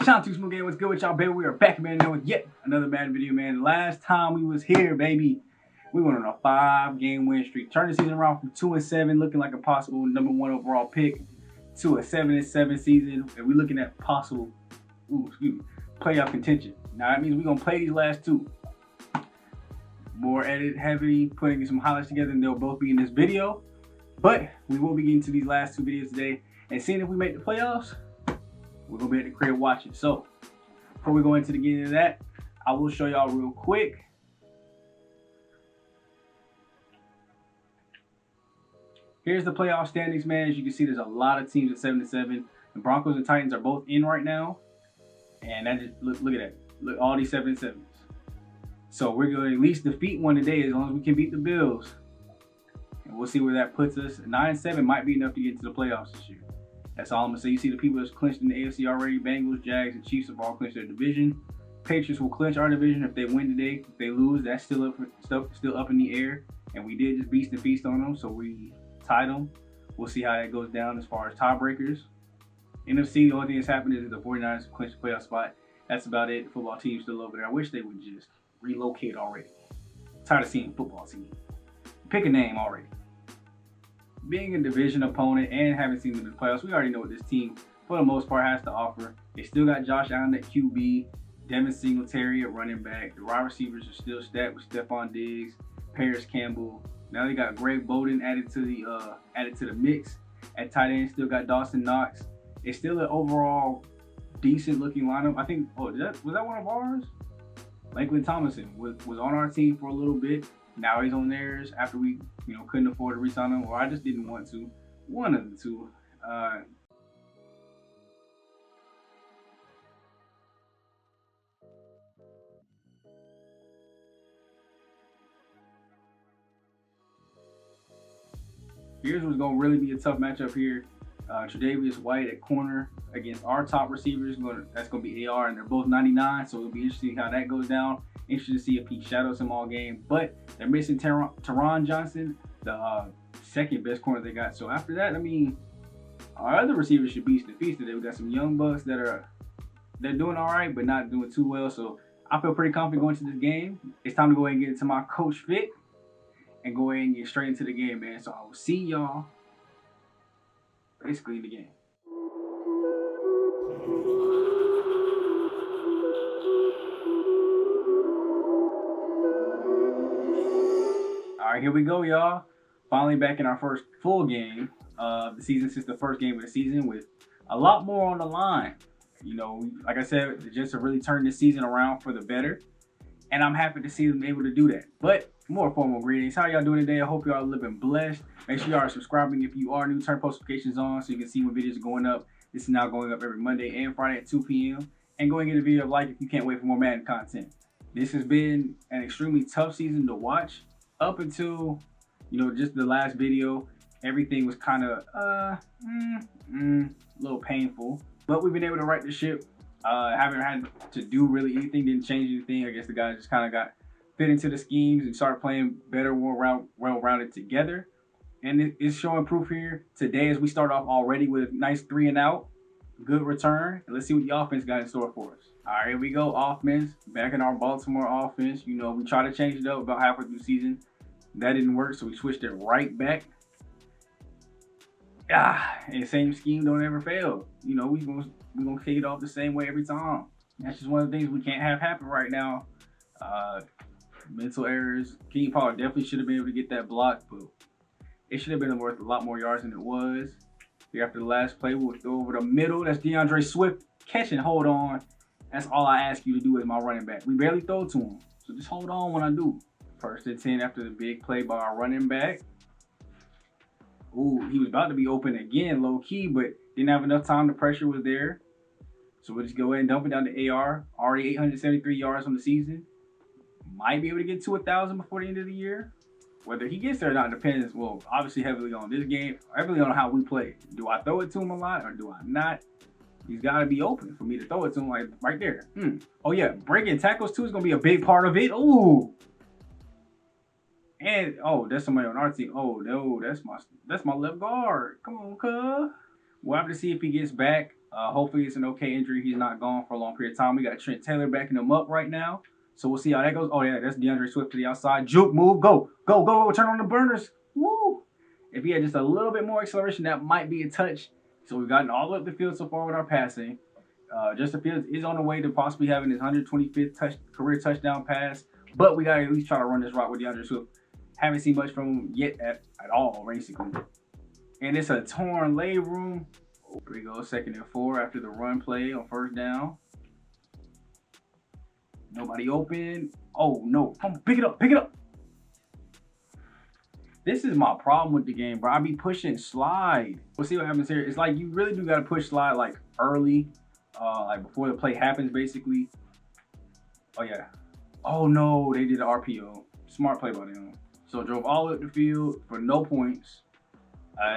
Jonnu Speed, what's good with y'all, baby? We are back, man, with yet another Madden video, man. Last time we was here, baby, we went on a 5-game win streak. Turned the season around from 2-7, looking like a possible #1 overall pick, to a 7-7 season, and we're looking at possible, playoff contention. Now that means we're gonna play these last two. More edit heavy, putting some highlights together, and they'll both be in this video. But we will be getting to these last two videos today and seeing if we make the playoffs. We're gonna be at the crib watching. So before we go into the beginning of that, I will show y'all real quick. Here's the playoff standings, man. As you can see, there's a lot of teams at 7-7. The Broncos and Titans are both in right now, and that just look at that. Look, all these 7-7s. So we're gonna at least defeat one today, as long as we can beat the Bills. And we'll see where that puts us. 9-7 might be enough to get to the playoffs this year. That's all I'm gonna say. You see the people that's clinched in the AFC already. Bengals, Jags, and Chiefs have all clinched their division. Patriots will clinch our division if they win today. If they lose, that's still up in the air. And we did just beast and feast on them, so we tied them. We'll see how that goes down as far as tiebreakers. NFC, the only thing that's happened is the 49ers clinched the playoff spot. That's about it. The football team's still over there. I wish they would just relocate already. Tired of seeing football team. Pick a name already. Being a division opponent and having seen them in the playoffs, we already know what this team, for the most part, has to offer. They still got Josh Allen at QB, Devin Singletary at running back. The wide receivers are still stacked with Stephon Diggs, Paris Campbell. Now they got Greg Bowden added to the mix. At tight end, still got Dawson Knox. It's still an overall decent looking lineup. I think, was that one of ours? Lakeland Tomlinson was on our team for a little bit. Now he's on theirs after we, couldn't afford to re-sign him, or I just didn't want to. One of the two. Here's what's going to really be a tough matchup here. Tre'Davious White at corner against our top receivers. That's going to be AR, and they're both 99, so it'll be interesting how that goes down. Interesting to see if he shadows him all game. But they're missing Teron Johnson, the second best corner they got. So after that, I mean, our other receivers should beast and feast today. We got some young bucks they're doing all right, but not doing too well. So I feel pretty confident going into this game. It's time to go ahead and get into my coach fit and go ahead and get straight into the game, man. So I will see y'all basically in the game. All right, here we go, y'all. Finally back in our first full game of the season since the first game of the season, with a lot more on the line. Like I said, the Jets have really turned this season around for the better, and I'm happy to see them able to do that. But more formal greetings. How y'all doing today? I hope y'all are living blessed. Make sure y'all are subscribing if you are new. Turn post notifications on so you can see when videos are going up. This is now going up every Monday and Friday at 2 p.m. And go and get a video like if you can't wait for more Madden content. This has been an extremely tough season to watch. Up until, just the last video, everything was kind of a little painful. But we've been able to right the ship. Haven't had to do really anything, didn't change anything. I guess the guys just kind of got fit into the schemes and started playing better, well-rounded together. And it's showing proof here today as we start off already with a nice 3-and-out. Good return. And let's see what the offense got in store for us. All right, here we go. Offense. Back in our Baltimore offense. We tried to change it up about halfway through the season. That didn't work, so we switched it right back. And same scheme don't ever fail. We're gonna kick it off the same way every time. That's just one of the things we can't have happen right now. Mental errors. King Pollard definitely should have been able to get that block, but it should have been worth a lot more yards than it was. Here after the last play, we'll throw over the middle. That's DeAndre Swift. Catch and hold on. That's all I ask you to do as my running back. We barely throw to him, so just hold on when I do. 1st and 10 after the big play by our running back. Ooh, he was about to be open again, low key, but didn't have enough time. The pressure was there. So we'll just go ahead and dump it down to AR. Already 873 yards on the season. Might be able to get to 1,000 before the end of the year. Whether he gets there or not depends, well, obviously heavily on this game, heavily on how we play. Do I throw it to him a lot or do I not? He's got to be open for me to throw it to him, like right there. Oh yeah, breaking tackles too is going to be a big part of it. Ooh. And that's somebody on our team. No, that's my left guard. Come on, cuz. We'll have to see if he gets back. Hopefully it's an okay injury. He's not gone for a long period of time. We got Trent Taylor backing him up right now. So we'll see how that goes. Oh, yeah, that's DeAndre Swift to the outside. Juke, move, go, go, go, go. Turn on the burners. Woo! If he had just a little bit more acceleration, that might be a touch. So we've gotten all up the field so far with our passing. Justin Fields is on the way to possibly having his 125th career touchdown pass. But we got to at least try to run this route with DeAndre Swift. Haven't seen much from him yet at all, basically. And it's a torn lay room. Here we go, 2nd and 4 after the run play on 1st down. Nobody open. Oh, no. Come on, pick it up, pick it up. This is my problem with the game, bro. I be pushing slide. We'll see what happens here. It's like you really do got to push slide like early, like before the play happens, basically. Oh, yeah. Oh, no, they did the RPO. Smart play by them. So drove all up the field for no points.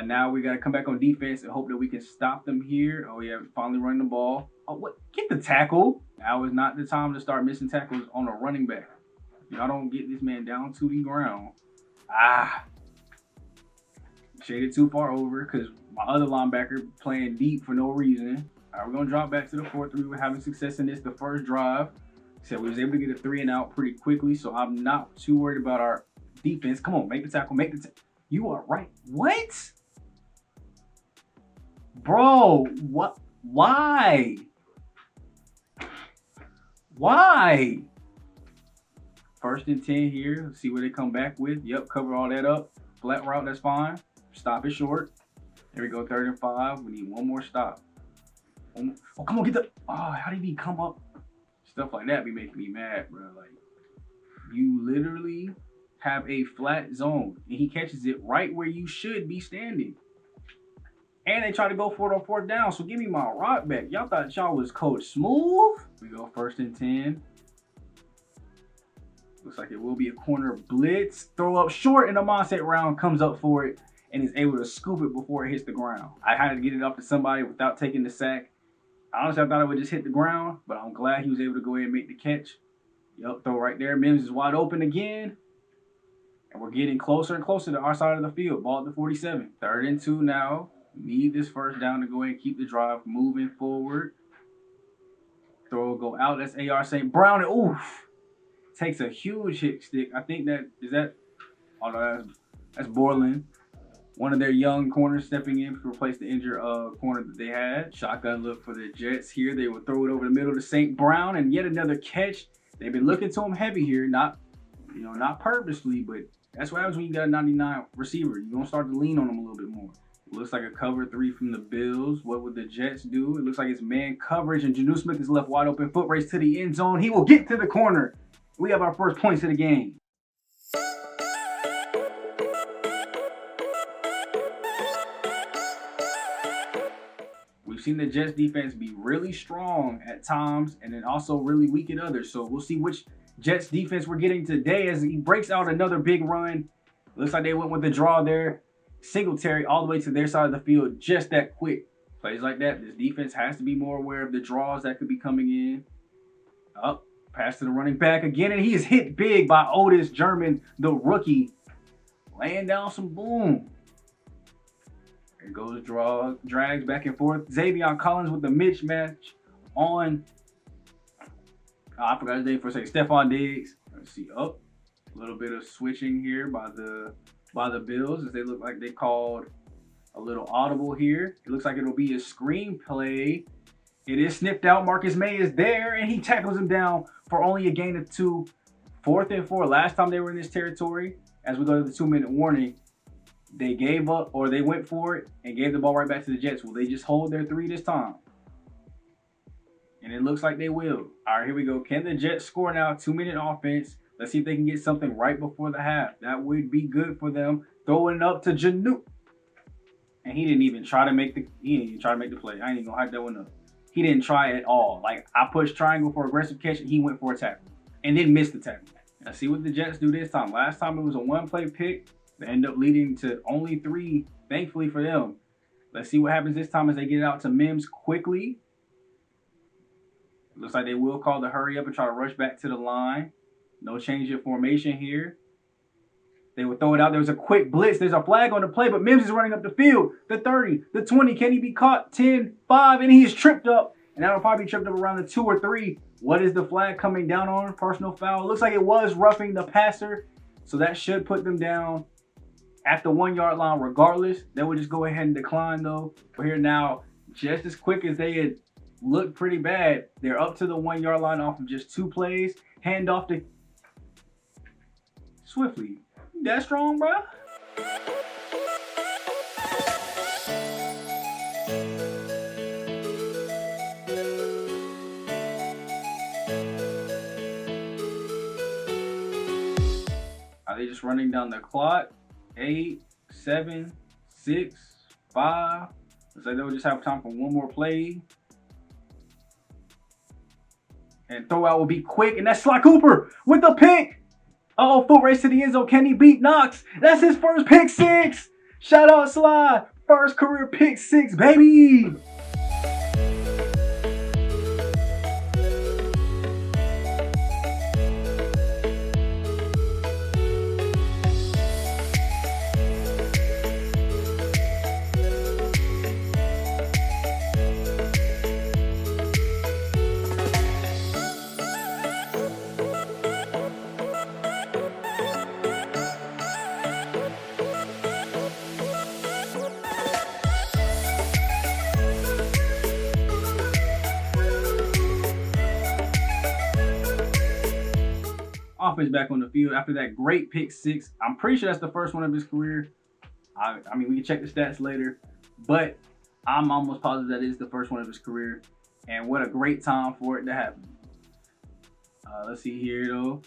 Now we got to come back on defense and hope that we can stop them here. Oh, yeah, finally running the ball. Oh, what? Get the tackle. Now is not the time to start missing tackles on a running back. Y'all don't get this man down to the ground. Shaded too far over because my other linebacker playing deep for no reason. All right, we're going to drop back to the 4-3. We're having success in this the first drive. So we was able to get a 3 and out pretty quickly, so I'm not too worried about our defense. Come on, make the tackle, make the tackle. You are right. What? Bro, what? Why? Why? 1st and 10 here. Let's see what they come back with. Yep, cover all that up. Flat route, that's fine. Stop it short. There we go, 3rd and 5. We need one more stop. Oh, come on, get the... Oh, how did he come up? Stuff like that be making me mad, bro. Like, you literally have a flat zone, and he catches it right where you should be standing. And they try to go for it on 4th down, so give me my rock back. Y'all thought y'all was Coach Smoove? We go 1st and 10. Looks like it will be a corner blitz. Throw up short, and the mindset round comes up for it and is able to scoop it before it hits the ground. I had to get it up to somebody without taking the sack. Honestly, I thought it would just hit the ground, but I'm glad he was able to go ahead and make the catch. Yep, throw right there. Mims is wide open again. And we're getting closer and closer to our side of the field. Ball at the 47. 3rd and 2 now. Need this 1st down to go ahead and keep the drive moving forward. Throw go out. That's AR St. Brown. And oof. Takes a huge hit stick. I think that, is that, oh no, that's Borland. One of their young corners stepping in to replace the injured corner that they had. Shotgun look for the Jets here. They will throw it over the middle to St. Brown, and yet another catch. They've been looking to him heavy here, not purposely, but that's what happens when you got a 99 receiver. You're gonna start to lean on him a little bit more. It looks like a cover 3 from the Bills. What would the Jets do? It looks like it's man coverage, and Jonnu Smith is left wide open. Foot race to the end zone. He will get to the corner. We have our first points of the game. We've seen the Jets defense be really strong at times and then also really weak at others. So we'll see which Jets defense we're getting today as he breaks out another big run. Looks like they went with the draw there. Singletary all the way to their side of the field just that quick. Plays like that, this defense has to be more aware of the draws that could be coming in. Up, pass to the running back again, and he is hit big by Otis German, the rookie. Laying down some boom. There goes drags back and forth. Xavion Collins with the mismatch on, I forgot his name for a second, Stephon Diggs. Let's see, up. A little bit of switching here by the Bills as they look like they called a little audible here. It looks like it'll be a screen play. It is sniffed out. Marcus May is there, and he tackles him down for only a gain of 2. 4th and 4. Last time they were in this territory, as we go to the 2-minute warning, they gave up, or they went for it and gave the ball right back to the Jets. Will they just hold their 3 this time? And it looks like they will. All right, here we go. Can the Jets score now? 2-minute offense. Let's see if they can get something right before the half. That would be good for them. Throwing it up to Jonnu. And he didn't even try to make the play. I ain't even gonna hype that one up. He didn't try at all. Like, I pushed triangle for aggressive catch, and he went for a tackle. And then missed the tackle. Let's see what the Jets do this time. Last time it was a 1-play pick. They end up leading to only 3, thankfully for them. Let's see what happens this time as they get it out to Mims quickly. Looks like they will call the hurry up and try to rush back to the line. No change in formation here. They would throw it out. There was a quick blitz. There's a flag on the play, but Mims is running up the field. The 30, the 20. Can he be caught? 10, 5, and he is tripped up. And that'll probably be tripped up around the 2 or 3. What is the flag coming down on? Personal foul. It looks like it was roughing the passer. So that should put them down at the 1 yard line regardless. They would just go ahead and decline though. We're here now, just as quick as they had looked pretty bad. They're up to the 1 yard line off of just 2 plays. Hand off to Swiftly. That strong, bro? Are they just running down the clock? 8, 7, 6, 5. Looks like they'll just have time for one more play. And throwout will be quick. And that's Sly Cooper with the pick. Uh-oh, foot race to the end zone. Can he beat Knox? That's his first pick 6. Shout out Sly. First career pick 6, baby. Offense back on the field after that great pick 6. I'm pretty sure that's the first one of his career. I mean, we can check the stats later, but I'm almost positive that is the first one of his career. And what a great time for it to happen. Let's see here though.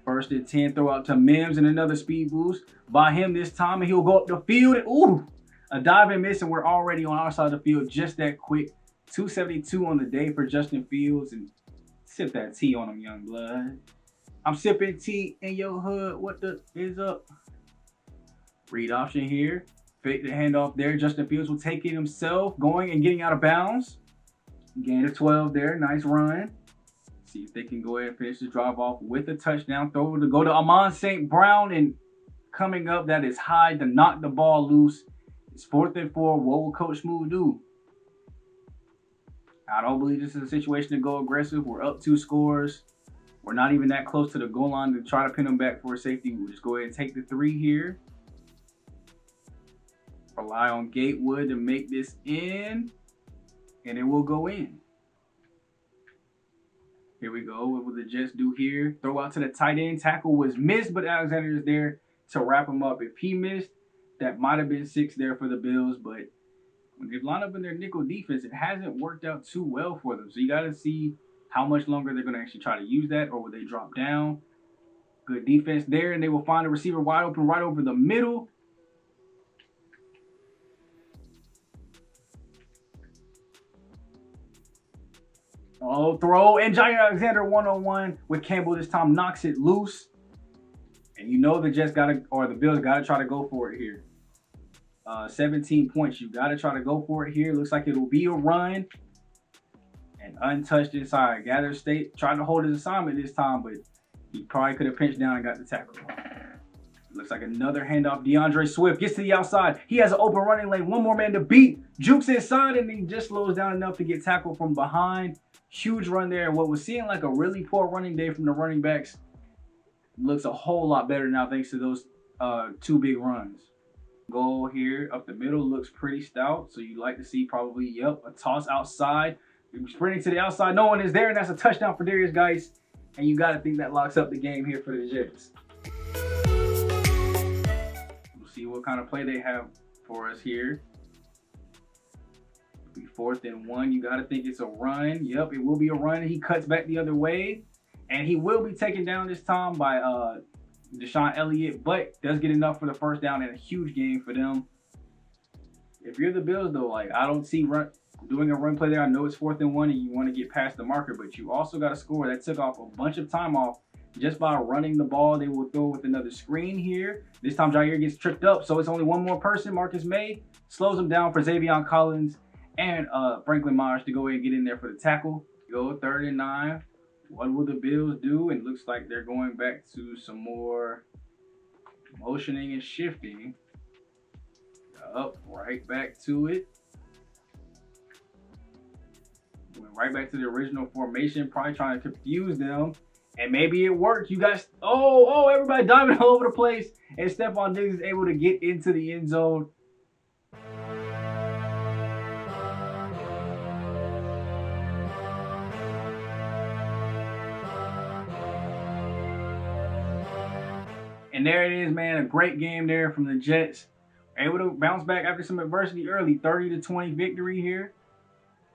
First and 10, throw out to Mims and another speed boost by him this time, and he'll go up the field. And, ooh, a dive and miss, and we're already on our side of the field just that quick. 272 on the day for Justin Fields, and sip that tea on him, young blood. I'm sipping tea in your hood. What the is up? Read option here. Fake the handoff there. Justin Fields will take it himself, going and getting out of bounds. Gain of 12 there. Nice run. See if they can go ahead and finish the drive off with a touchdown. Throw to go to Amon St. Brown, and coming up, that is Hyde to knock the ball loose. It's 4th and 4. What will Coach Smoove do? I don't believe this is a situation to go aggressive. We're up 2 scores. We're not even that close to the goal line to try to pin them back for a safety. We'll just go ahead and take the 3 here. Rely on Gatewood to make this in, and it will go in. Here we go. What will the Jets do here? Throw out to the tight end. Tackle was missed, but Alexander is there to wrap him up. If he missed, that might have been 6 there for the Bills, but when they line up in their nickel defense, it hasn't worked out too well for them. So you got to see how much longer they're going to actually try to use that, or will they drop down? Good defense there, and they will find a receiver wide open right over the middle. Oh, throw, and Jair Alexander one-on-one with Campbell this time knocks it loose. And you know the Jets got to, or the Bills got to try to go for it here. 17 points. You got to try to go for it here. Looks like it'll be a run. And untouched inside. Gather State tried to hold his assignment this time, but he probably could have pinched down and got the tackle. Looks like another handoff. DeAndre Swift gets to the outside. He has an open running lane. One more man to beat. Jukes inside, and he just slows down enough to get tackled from behind. Huge run there. What was seeing like a really poor running day from the running backs looks a whole lot better now thanks to those 2 big runs. Goal here up the middle looks pretty stout, so you like to see probably, yep, a toss outside. Sprinting to the outside, no one is there, and that's a touchdown for Darius Guice. And you got to think that locks up the game here for the Jets. We'll see what kind of play they have for us here. It'll be 4th and 1. You got to think it's a run. Yep, it will be a run. He cuts back the other way, and he will be taken down this time by Deshaun Elliott, but does get enough for the first down in a huge game for them. If you're the Bills, though, like I don't see doing a run play there. I know it's 4th and 1 and you want to get past the marker, but you also got to score. That took off a bunch of time off just by running the ball. They will throw with another screen here. This time Jair gets tripped up, so it's only one more person. Marcus May slows him down for Xavion Collins and Franklin Myers to go ahead and get in there for the tackle. Go 3rd and 9. What will the Bills do? And it looks like they're going back to some more motioning and shifting. Up, right back to it. Went right back to the original formation, probably trying to confuse them. And maybe it worked. You guys, everybody diving all over the place. And Stephon Diggs is able to get into the end zone. And there it is, man. A great game there from the Jets. Able to bounce back after some adversity early. 30-20 victory here.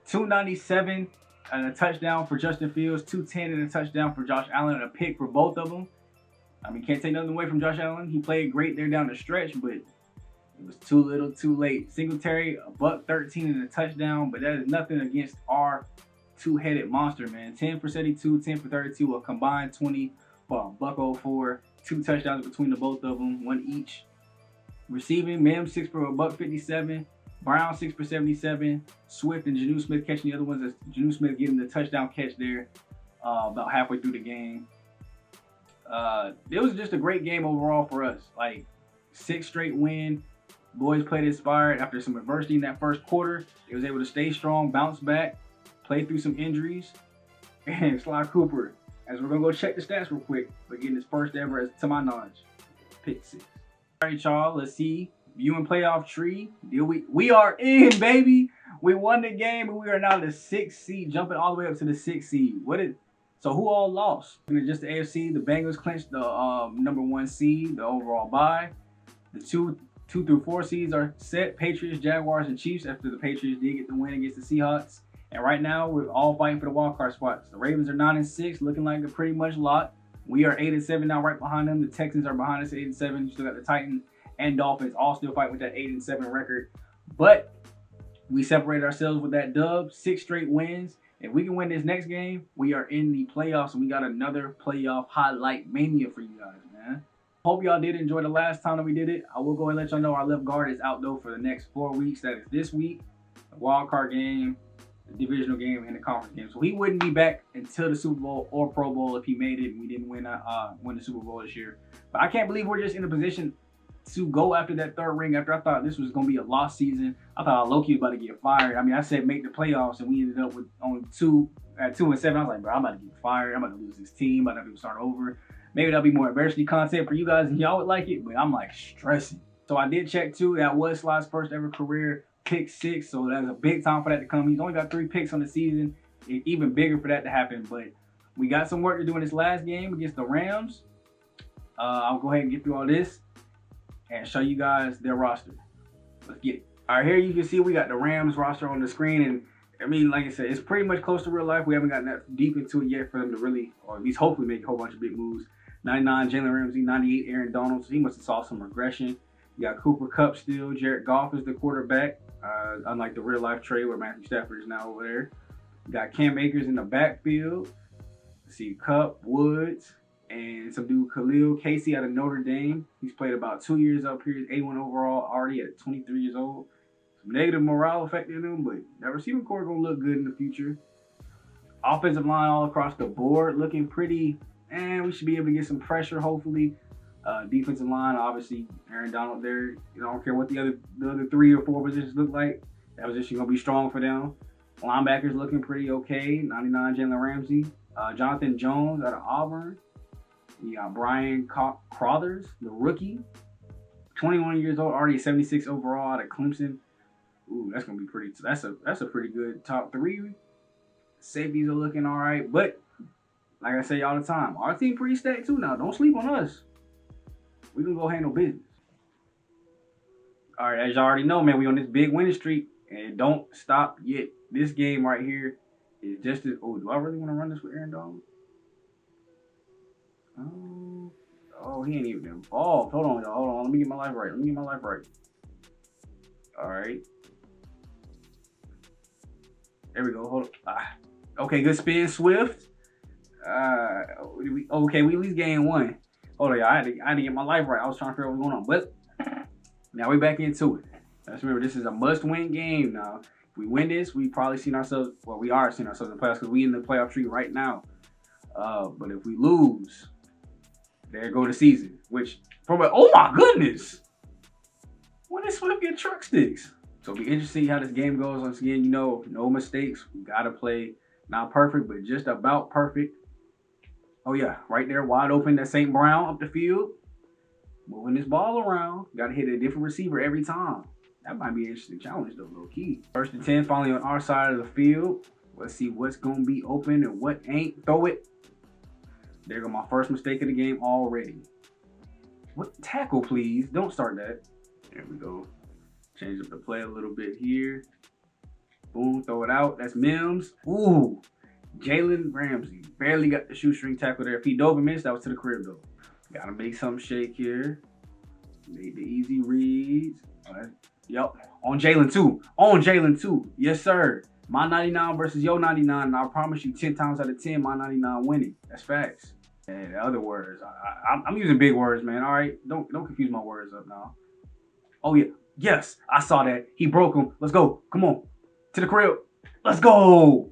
297 and a touchdown for Justin Fields. 210 and a touchdown for Josh Allen and a pick for both of them. I mean, can't take nothing away from Josh Allen. He played great there down the stretch, but it was too little, too late. Singletary, a $113 and a touchdown, but that is nothing against our two-headed monster, man. 10 for 72, 10 for 32, a combined 20 for a $104. 2 touchdowns between the both of them, 1 each. Receiving, Mims 6 for a $157. Brown 6 for 77. Swift and Jonnu Smith catching the other ones. Jonnu Smith getting the touchdown catch there about halfway through the game. It was just a great game overall for us. Like 6 straight win. Boys played inspired after some adversity in that first quarter. They was able to stay strong, bounce back, play through some injuries. And Sly Cooper, as we're gonna go check the stats real quick, but getting his first ever, as to my knowledge, pick 6. All right, y'all. Let's see. Viewing playoff tree. We are in, baby. We won the game, and we are now the 6th seed, jumping all the way up to the 6th seed. So who all lost? Just the AFC. The Bengals clinched the #1 seed, the overall bye. The 2 through 4 seeds are set. Patriots, Jaguars, and Chiefs. After the Patriots did get the win against the Seahawks. And right now, we're all fighting for the wild card spots. The Ravens are 9-6, looking like a pretty much lock. We are 8-7 now, right behind them. The Texans are behind us, 8-7. You still got the Titans and Dolphins all still fighting with that 8-7 record. But we separated ourselves with that dub, 6 straight wins. If we can win this next game, we are in the playoffs, and we got another playoff highlight mania for you guys, man. Hope y'all did enjoy the last time that we did it. I will go and let y'all know our left guard is out, though, for the next 4 weeks. That is this week, the wild card game, the divisional game, and the conference game. So he wouldn't be back until the Super Bowl or Pro Bowl if he made it and we didn't win the Super Bowl this year. But I can't believe we're just in a position to go after that 3rd ring after I thought this was going to be a lost season. I thought Loki was about to get fired. I mean, I said make the playoffs, and we ended up with only 2 at 2-7. I was like, bro, I'm about to get fired. I'm about to lose this team. I'm about to start over. Maybe that'll be more adversity content for you guys, and y'all would like it, but I'm like stressing. So I did check too. That was Sly's first ever career pick 6, so that's a big time for that to come. He's only got 3 picks on the season. It's even bigger for that to happen, but we got some work to do in this last game against the Rams. I'll go ahead and get through all this and show you guys their roster. Let's get it. All right, here you can see we got the Rams roster on the screen, and I mean, like I said, it's pretty much close to real life. We haven't gotten that deep into it yet for them to really, or at least hopefully, make a whole bunch of big moves. 99, Jalen Ramsey. 98, Aaron Donald. So he must have saw some regression. You got Cooper Kupp still. Jared Goff is the quarterback, unlike the real life trade where Matthew Stafford is now over there. You got Cam Akers in the backfield. Let's see, Kupp, Woods, and some dude Khalil Casey out of Notre Dame. He's played about 2 years up here. He's 81 overall, already at 23 years old. Some negative morale affecting him, but that receiving core going to look good in the future. Offensive line all across the board looking pretty, and we should be able to get some pressure, hopefully. Defensive line, obviously, Aaron Donald there. You know, I don't care what the other 3 or 4 positions look like. That position going to be strong for them. Linebackers looking pretty okay. 99, Jalen Ramsey. Jonathan Jones out of Auburn. You got Brian Crothers, the rookie. 21 years old, already 76 overall out of Clemson. Ooh, that's gonna be pretty. That's a pretty good top 3. Safeties are looking all right, but like I say all the time, our team pretty stacked too now. Don't sleep on us. We can go handle business. All right, as y'all already know, man, we on this big winning streak, and don't stop yet. This game right here is just as. Oh, do I really want to run this with Aaron Donald? Oh, he ain't even involved. Hold on, y'all. Hold on. Let me get my life right. All right. There we go. Hold on. Okay, good spin, Swift. Okay, we at least gained 1. Hold on, y'all. I had to get my life right. I was trying to figure out what's going on. But now we're back into it. Let's remember, this is a must-win game now. If we win this, we probably seen ourselves, well, we are seeing ourselves in the playoffs because we in the playoff tree right now. But if we lose, There go the season. Which, oh my goodness! When did Swift get truck sticks? So it'll be interesting to see how this game goes. Once again, you know, no mistakes. We gotta play not perfect, but just about perfect. Oh yeah, right there, wide open. That's St. Brown up the field. Moving this ball around. Gotta hit a different receiver every time. That might be an interesting challenge though, low key. 1st and 10, finally on our side of the field. Let's see what's gonna be open and what ain't. Throw it. There go my first mistake of the game already. What tackle, please? Don't start that. There we go. Change up the play a little bit here. Boom, throw it out. That's Mims. Ooh, Jalen Ramsey. Barely got the shoestring tackle there. If he dove and missed, that was to the crib though. Gotta make something shake here. Make the easy reads. All right. Yep. On Jalen too. On Jalen too. Yes, sir. My 99 versus your 99. And I promise you 10 times out of 10, my 99 winning. That's facts. And in other words, I'm using big words, man. All right. Don't confuse my words up now. Oh, yeah. Yes, I saw that. He broke him. Let's go. Come on. To the crib. Let's go.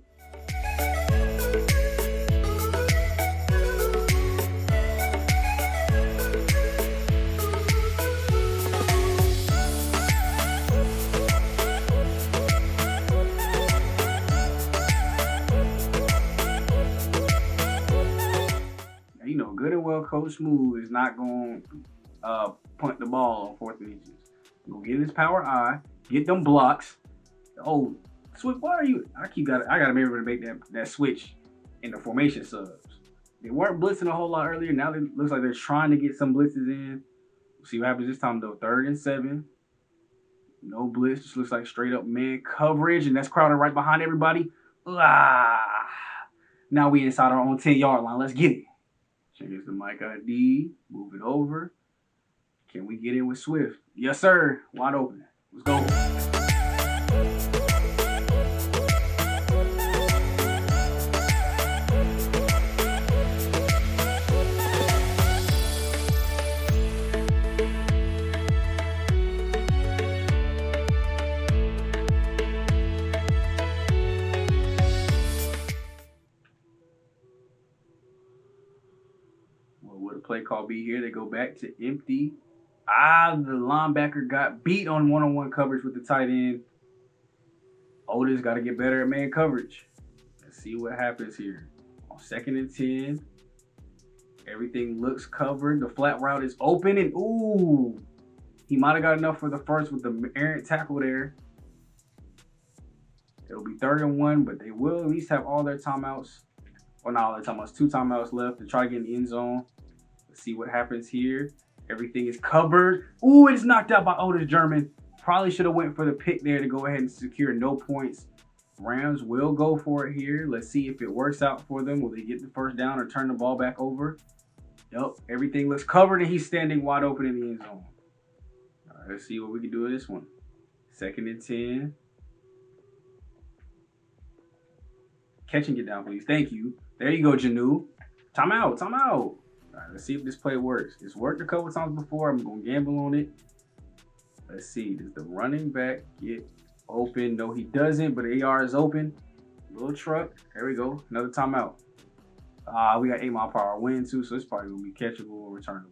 Now, you know good and well Coach Smoove is not going to punt the ball on 4th and inches. Go get his power eye, get them blocks. Oh, Swift, why are you? I gotta be able to make that switch in the formation subs. They weren't blitzing a whole lot earlier. Now it looks like they're trying to get some blitzes in. We'll see what happens this time though. 3rd and 7. No blitz. Just looks like straight up man coverage, and that's Crowder right behind everybody. Ah. Now we inside our own 10-yard line. Let's get it. Change the mic ID. Move it over. Can we get in with Swift? Yes, sir. Wide open. Let's go. What would a play call be here? They go back to empty. The linebacker got beat on one-on-one coverage with the tight end. Otis got to get better at man coverage. Let's see what happens here. On 2nd and 10, everything looks covered. The flat route is open, and ooh, he might have got enough for the first with the errant tackle there. It'll be 3rd and 1, but they will at least have all their timeouts. Well, not all their timeouts, 2 timeouts left to try to get in the end zone. Let's see what happens here. Everything is covered. Ooh, it's knocked out by Otis German. Probably should have went for the pick there to go ahead and secure no points. Rams will go for it here. Let's see if it works out for them. Will they get the first down or turn the ball back over? Yep, everything looks covered and he's standing wide open in the end zone. All right, let's see what we can do with this one. 2nd and 10. Catch and get down, please. Thank you. There you go, Jonnu. Timeout, timeout. All right, let's see if this play works. It's worked a couple times before. I'm going to gamble on it. Let's see. Does the running back get open? No, he doesn't, but the AR is open. Little truck. There we go. Another timeout. We got 8-mile-per-hour wind, too, so it's probably going to be catchable or returnable.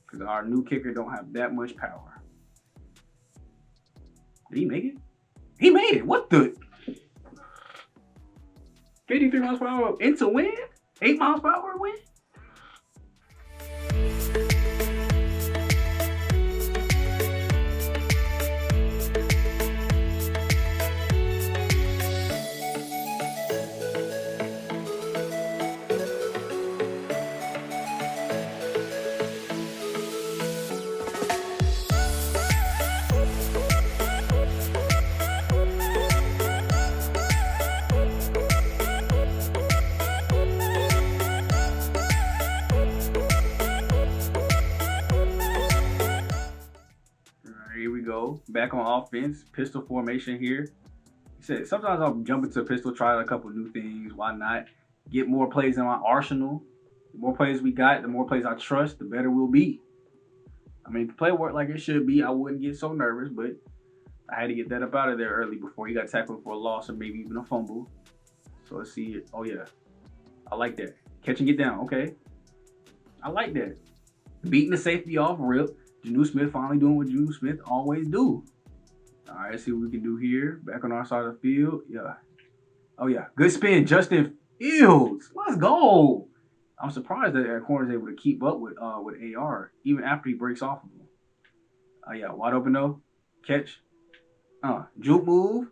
Because our new kicker don't have that much power. Did he make it? He made it. What the? 53 miles per hour into wind? 8 miles per hour wind? Back on offense, pistol formation here. He said, sometimes I'll jump into a pistol, try a couple new things. Why not? Get more plays in my arsenal. The more plays we got, the more plays I trust, the better we'll be. I mean, if the play worked like it should be, I wouldn't get so nervous, but I had to get that up out of there early before he got tackled for a loss or maybe even a fumble. So let's see. Oh, yeah. I like that. Catch and get down. Okay. I like that. Beating the safety off rip. Jonnu Smith finally doing what Jonnu Smith always do. All right, let's see what we can do here. Back on our side of the field. Yeah. Oh, yeah. Good spin, Justin Fields. Let's go. I'm surprised that that corner is able to keep up with AR, even after he breaks off of him. Yeah, wide open, though. Catch. Juke move.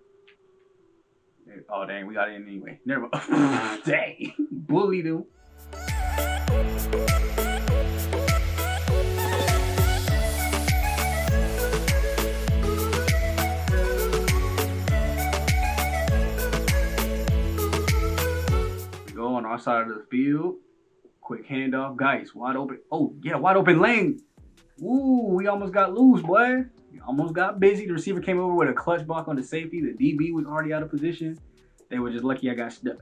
Oh, dang, we got it in anyway. Never mind. Dang. Bullied him. On our side of the field, quick handoff, Guice, wide open. Oh yeah, wide open lane. Ooh, we almost got loose, boy. We almost got busy. The receiver came over with a clutch block on the safety. The DB was already out of position. They were just lucky I got stuck.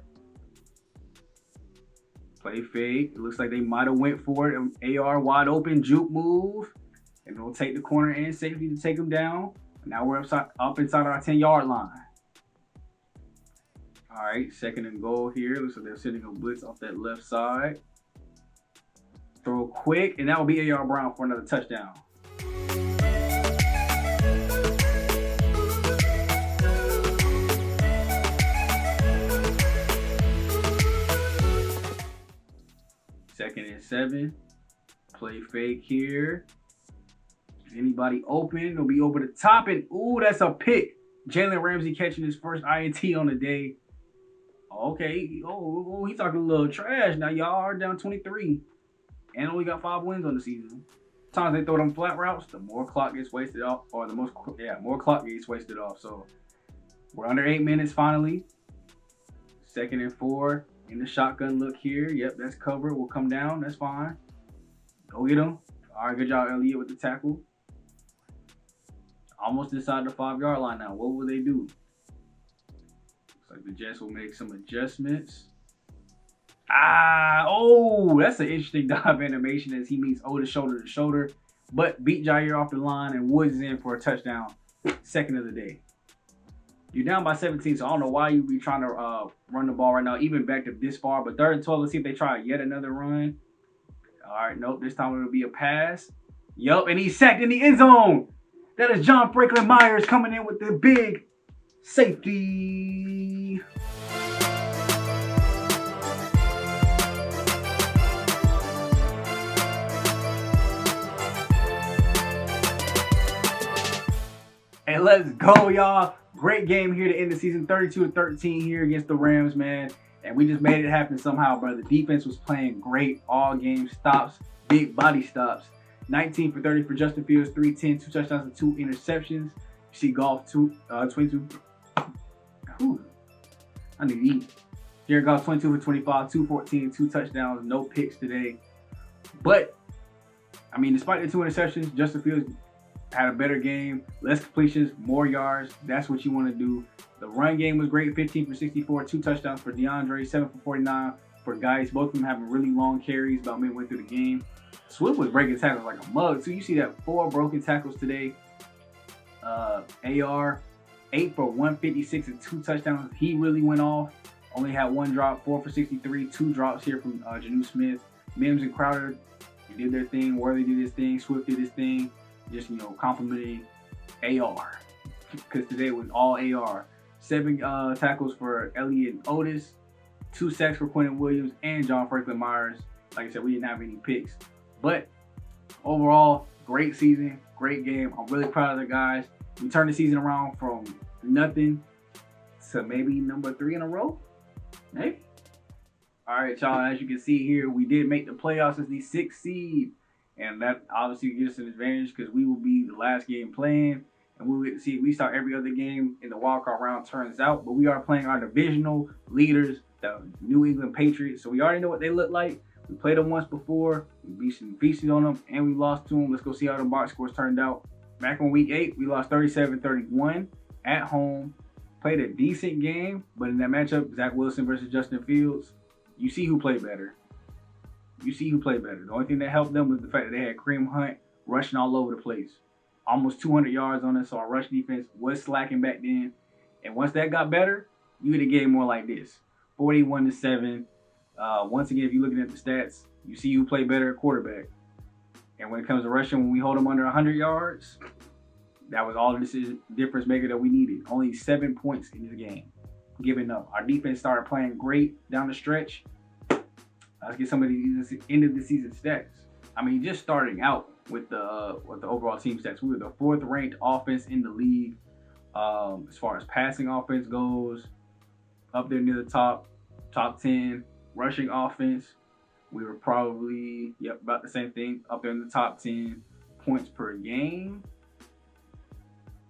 Play fake. It looks like they might have went for it. AR wide open, juke move, and they'll take the corner and safety to take them down. Now we're up inside our 10-yard line. All right, 2nd and goal here. Looks like they're sending a blitz off that left side. Throw quick, and that will be A.R. Brown for another touchdown. Second and 7. Play fake here. Anybody open? They'll be over the top, and ooh, that's a pick. Jalen Ramsey catching his first INT on the day. Okay, oh, he's talking a little trash. Now y'all are down 23 and only got 5 wins on the season. Times they throw them flat routes, the more clock gets wasted off, or more clock gets wasted off. So we're under 8 minutes finally. 2nd and 4 in the shotgun look here. Yep, that's covered. We'll come down. That's fine. Go get him. All right, good job, Elliott, with the tackle. Almost inside the 5-yard line now. What will they do? Like the Jets will make some adjustments. Oh, that's an interesting dive animation as he meets Otis shoulder to shoulder, but beat Jair off the line and Woods is in for a touchdown. 2nd of the day. You're down by 17, so I don't know why you'd be trying to run the ball right now, even back up this far. But 3rd and 12, let's see if they try yet another run. All right, nope, this time it'll be a pass. Yup, and he's sacked in the end zone. That is John Franklin Myers coming in with the big safety. And let's go, y'all. Great game here to end the season. 32-13 here against the Rams, man. And we just made it happen somehow, bro. The defense was playing great all game. Stops, big body stops. 19 for 30 for Justin Fields, 310, 2 touchdowns and 2 interceptions. You see Goff 22. Whew. I need to eat. Jared Goff 22 for 25, 214, 2 touchdowns, no picks today. But I mean, despite the 2 interceptions, Justin Fields had a better game, less completions, more yards. That's what you want to do. The run game was great, 15 for 64, 2 touchdowns for DeAndre, 7 for 49 for Guice. Both of them having really long carries about midway through the game. Swift was breaking tackles like a mug. So you see that 4 broken tackles today. AR, 8 for 156 and 2 touchdowns. He really went off. Only had 1 drop, 4 for 63, 2 drops here from Jonnu Smith. Mims and Crowder did their thing. Worthy did his thing. Swift did his thing. Just, complimenting AR. Because today was all AR. 7 tackles for Elliott and Otis. 2 sacks for Quentin Williams and John Franklin Myers. Like I said, we didn't have any picks. But overall, great season, great game. I'm really proud of the guys. We turned the season around from nothing to maybe number 3 in a row. Maybe. All right, y'all. As you can see here, we did make the playoffs as the 6th seed. And that obviously gives us an advantage because we will be the last game playing. And we will get to see if we start every other game in the wildcard round turns out. But we are playing our divisional leaders, the New England Patriots. So we already know what they look like. We played them once before. We feasted on them and we lost to them. Let's go see how the box scores turned out. Back on week 8, we lost 37-31 at home. Played a decent game, but in that matchup, Zach Wilson versus Justin Fields, you see who played better. You see who played better. The only thing that helped them was the fact that they had Kareem Hunt rushing all over the place. Almost 200 yards on us, so our rush defense was slacking back then. And once that got better, you would have game more like this. 41-7. Once again, if you're looking at the stats, you see who play better at quarterback. And when it comes to rushing, when we hold them under 100 yards, that was all the difference maker that we needed. Only 7 points in this game, giving up. Our defense started playing great down the stretch. Let's get some of these end of the season stats. I mean, just starting out with the overall team stats, we were the 4th ranked offense in the league as far as passing offense goes. Up there near the top 10. Rushing offense, we were probably about the same thing. Up there in the top 10. Points per game,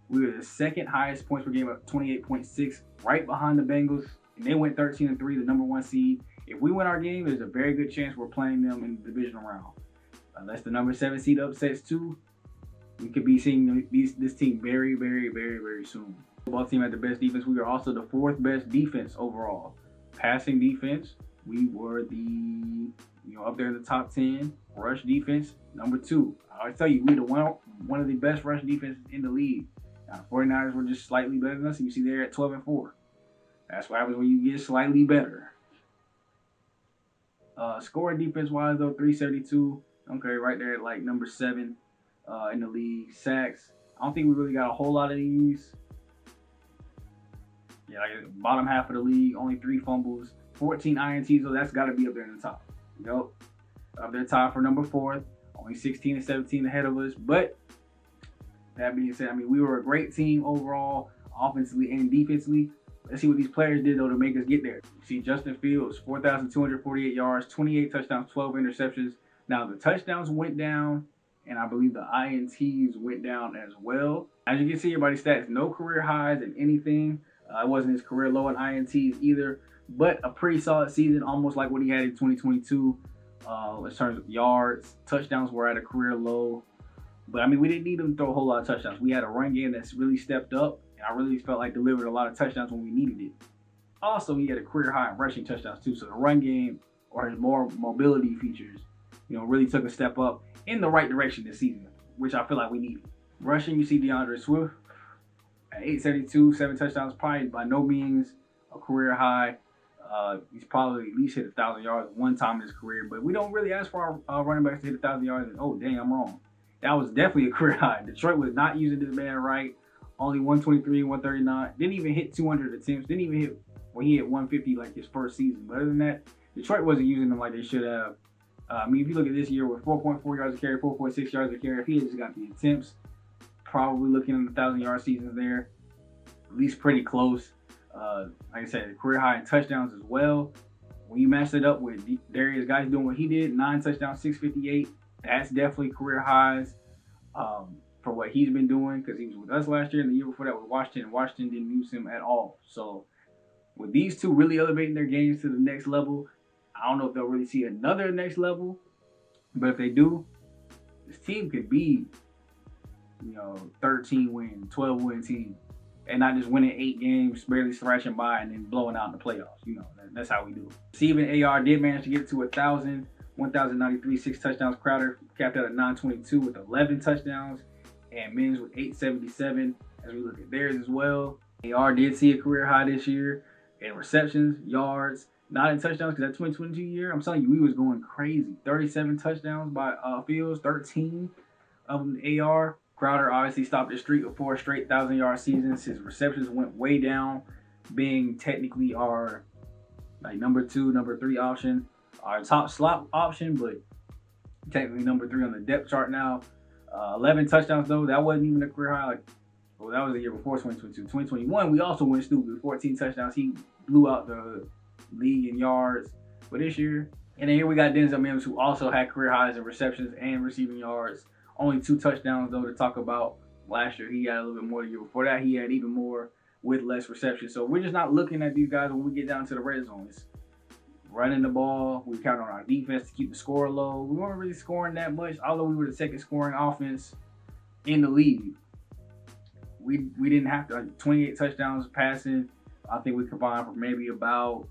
we were the 2nd highest points per game at 28.6, right behind the Bengals, and they went 13-3, the number 1 seed. If we win our game, there's a very good chance we're playing them in the divisional round. Unless the number 7 seed upsets too, we could be seeing this team very, very, very, very soon. Football team had the best defense. We were also the 4th best defense overall. Passing defense, we were up there in the top 10. Rush defense, number 2. I always tell you, we were one of the best rush defenses in the league. Now, the 49ers were just slightly better than us, and you see they're at 12-4. That's what happens when you get slightly better. Scoring defense-wise, though, 372. Okay, right there at like number 7 in the league. Sacks, I don't think we really got a whole lot of these. Yeah, like bottom half of the league, only 3 fumbles. 14 INTs, so that's got to be up there in the top. Yep. Up there tied for number 4th. Only 16 and 17 ahead of us. But that being said, I mean, we were a great team overall, offensively and defensively. Let's see what these players did, though, to make us get there. You see Justin Fields, 4,248 yards, 28 touchdowns, 12 interceptions. Now, the touchdowns went down, and I believe the INTs went down as well. As you can see, everybody's stats, no career highs in anything. It wasn't his career low in INTs either, but a pretty solid season, almost like what he had in 2022 in terms of yards. Touchdowns were at a career low, but I mean, we didn't need him to throw a whole lot of touchdowns. We had a run game that's really stepped up, and I really felt like delivered a lot of touchdowns when we needed it. Also, he had a career high in rushing touchdowns too, so the run game or his more mobility features, really took a step up in the right direction this season, which I feel like we needed. Rushing, you see Swift at 872, 7 touchdowns, probably by no means a career high. He's probably at least hit 1,000 yards one time in his career, but we don't really ask for our running backs to hit 1,000 yards. And, oh, dang, I'm wrong. That was definitely a career high. Detroit was not using this man right. Only 123, 139. Didn't even hit 200 attempts. Didn't even hit, he hit 150 like his first season. But other than that, Detroit wasn't using them like they should have. I mean, if you look at this year with 4.4 yards a carry, 4.6 yards a carry, if he had just got the attempts, probably looking at the 1,000-yard seasons there. At least pretty close. Like I said, career high in touchdowns as well. When you match it up with Darius Guice doing what he did, 9 touchdowns, 658, that's definitely career highs for what he's been doing, because he was with us last year and the year before that with Washington, and Washington didn't use him at all. So with these two really elevating their games to the next level, I don't know if they'll really see another next level, but if they do, this team could be, 13-win, 12-win team. And not just winning 8 games, barely scratching by, and then blowing out in the playoffs. That's how we do it. Steven AR did manage to get to 1,000, 1,093, 6 touchdowns. Crowder capped out at 922 with 11 touchdowns. And Mims with 877 as we look at theirs as well. AR did see a career high this year in receptions, yards, not in touchdowns, because that 2022 year, I'm telling you, we was going crazy. 37 touchdowns by Fields, 13 of them AR. Crowder obviously stopped his streak of 4 straight 1,000-yard seasons. His receptions went way down, being technically our number 2, number 3 option, our top slot option, but technically number 3 on the depth chart now. 11 touchdowns though, that wasn't even a career high. That was the year before 2022. 2021, we also went stupid with 14 touchdowns. He blew out the league in yards for this year. And then here we got Denzel Mims, who also had career highs in receptions and receiving yards. Only 2 touchdowns, though, to talk about. Last year, he had a little bit more. The year before that, he had even more with less reception. So we're just not looking at these guys when we get down to the red zone. It's running the ball. We count on our defense to keep the score low. We weren't really scoring that much, although we were the 2nd scoring offense in the league. We didn't have to, 28 touchdowns passing. I think we combined for maybe about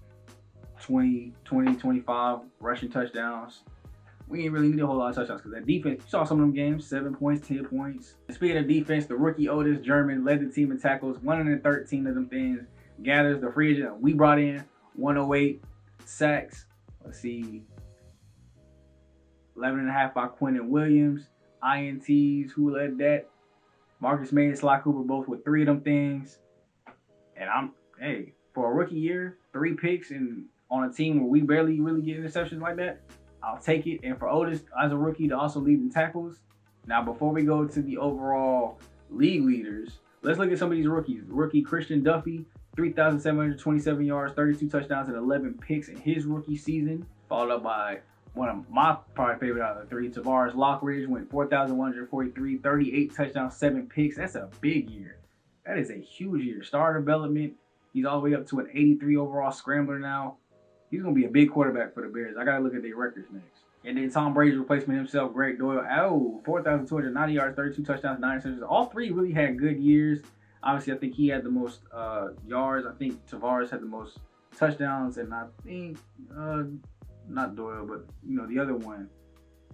25 rushing touchdowns. We didn't really need a whole lot of touchdowns because that defense, you saw some of them games, 7 points, 10 points. Speaking of defense, the rookie Otis German led the team in tackles, 113 of them things. Gathers the free agent we brought in, 108 sacks. Let's see. 11.5 by Quentin Williams. INTs, who led that? Marcus May and Sly Cooper both with 3 of them things. And hey, for a rookie year, 3 picks and on a team where we barely really get interceptions like that, I'll take it. And for Otis, as a rookie, to also lead in tackles. Now, before we go to the overall league leaders, let's look at some of these rookies. Rookie Christian Duffy, 3,727 yards, 32 touchdowns, and 11 picks in his rookie season. Followed up by one of my probably favorite out of the 3, Tavares Lockridge, went 4,143, 38 touchdowns, 7 picks. That's a big year. That is a huge year. Star development. He's all the way up to an 83 overall scrambler now. He's going to be a big quarterback for the Bears. I got to look at their records next. And then Tom Brady's replacement himself, Greg Doyle. 4,290 yards, 32 touchdowns, 9 interceptions. All 3 really had good years. Obviously, I think he had the most yards. I think Tavares had the most touchdowns. And I think, not Doyle, but, the other one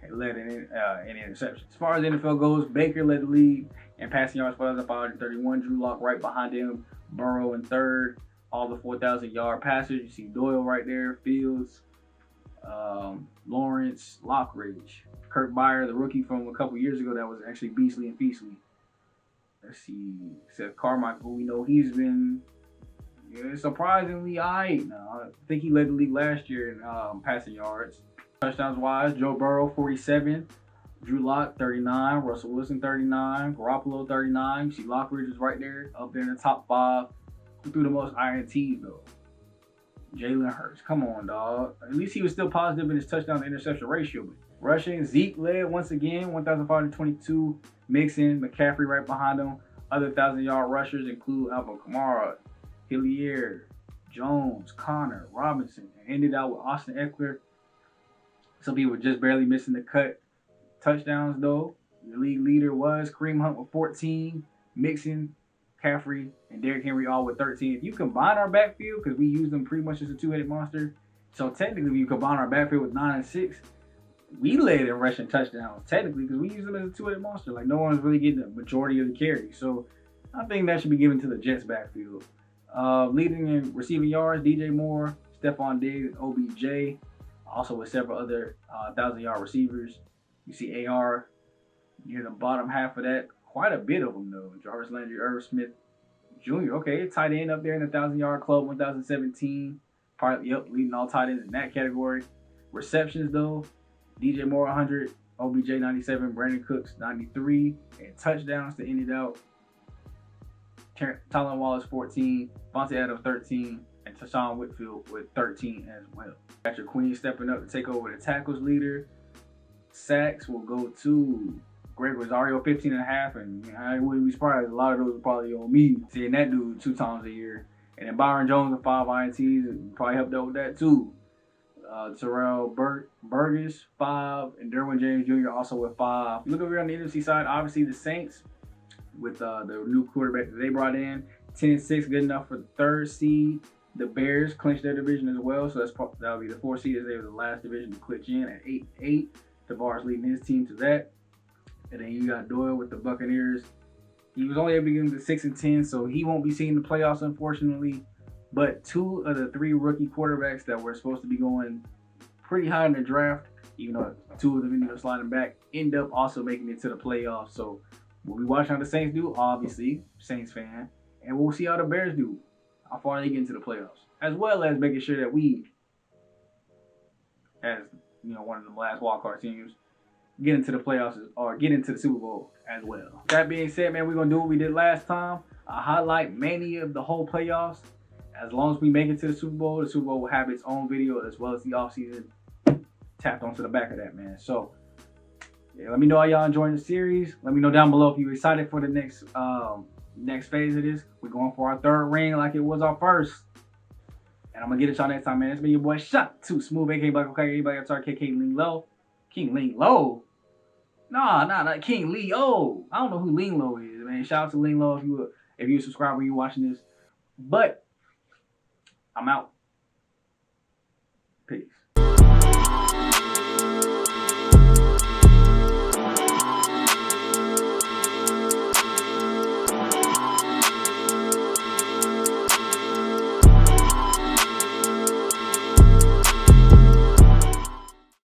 led in interceptions. As far as the NFL goes, Baker led the league in passing yards, 4,531. Drew Lock right behind him. Burrow in 3rd. All the 4,000-yard passers. You see Doyle right there. Fields. Lawrence, Lockridge. Kurt Byer, the rookie from a couple years ago that was actually beastly and feastly. Let's see. Seth Carmichael, we know he's been surprisingly alright now. I think he led the league last year in passing yards. Touchdowns wise, Joe Burrow, 47. Drew Lock, 39. Russell Wilson, 39. Garoppolo, 39. You see Lockridge is right there, up there in the top 5. Who threw the most INTs though? Jalen Hurts. Come on, dog. At least he was still positive in his touchdown to interception ratio. But rushing, Zeke led once again, 1,522. Mixon, McCaffrey right behind him. Other 1,000-yard rushers include Alvin Kamara, Hilliard, Jones, Connor, Robinson, and ended out with Austin Eckler. Some people just barely missing the cut. Touchdowns, though. The league leader was Kareem Hunt with 14. Mixon, McCaffrey, and Derrick Henry all with 13. If you combine our backfield, because we use them pretty much as a 2-headed monster, so technically if you combine our backfield with 9 and 6, we led in rushing touchdowns, technically, because we use them as a 2-headed monster. Like, no one's really getting the majority of the carry. So I think that should be given to the Jets backfield. Leading in receiving yards, DJ Moore, Stephon Diggs, OBJ, also with several other 1,000-yard receivers. You see AR near the bottom half of that. Quite a bit of them, though. Jarvis Landry, Irv Smith Jr. Okay, tight end up there in the 1,000-yard club, 1,017. Probably, leading all tight ends in that category. Receptions, though, DJ Moore, 100. OBJ, 97. Brandon Cooks, 93. And touchdowns to end it out. Tylan Wallace, 14. Vontae Adams, 13. And Tashawn Whitfield with 13 as well. Patrick Queen stepping up to take over the tackles leader. Sacks will go to Greg Rosario, 15.5, and I wouldn't be surprised. A lot of those are probably on me, seeing that dude 2 times a year. And then Byron Jones with 5 INTs, and probably helped out with that too. Terrell Burgess, 5, and Derwin James Jr. also with 5. Look over here on the NFC side, obviously the Saints with the new quarterback that they brought in, 10-6, good enough for the 3rd seed. The Bears clinched their division as well, so that'll be the 4th seed, as they were the last division to clinch in at 8-8. Tavares leading his team to that. And then you got Doyle with the Buccaneers. He was only able to get him to 6-10, so he won't be seeing the playoffs, unfortunately. But 2 of the 3 rookie quarterbacks that were supposed to be going pretty high in the draft, even though 2 of them ended up sliding back, end up also making it to the playoffs. So we'll be watching how the Saints do, obviously, Saints fan. And we'll see how the Bears do, how far they get into the playoffs. As well as making sure that we, as one of the last wildcard teams, get into the playoffs or get into the Super Bowl as well. That being said, man, we're going to do what we did last time. A highlight mainly of the whole playoffs. As long as we make it to the Super Bowl will have its own video as well as the offseason tapped onto the back of that, man. So, yeah, let me know how y'all enjoying the series. Let me know down below if you're excited for the next phase of this. We're going for our 3rd ring like it was our 1st. And I'm going to get at y'all next time, man. It's been your boy, Shot to Smoove, a.k.a. Black OK, everybody else, KK Lean Low. King Lean Low? Nah, not King Leo. I don't know who Lean Low is, man. Shout out to Lean Low if you're a subscriber and you're watching this. But I'm out. Peace.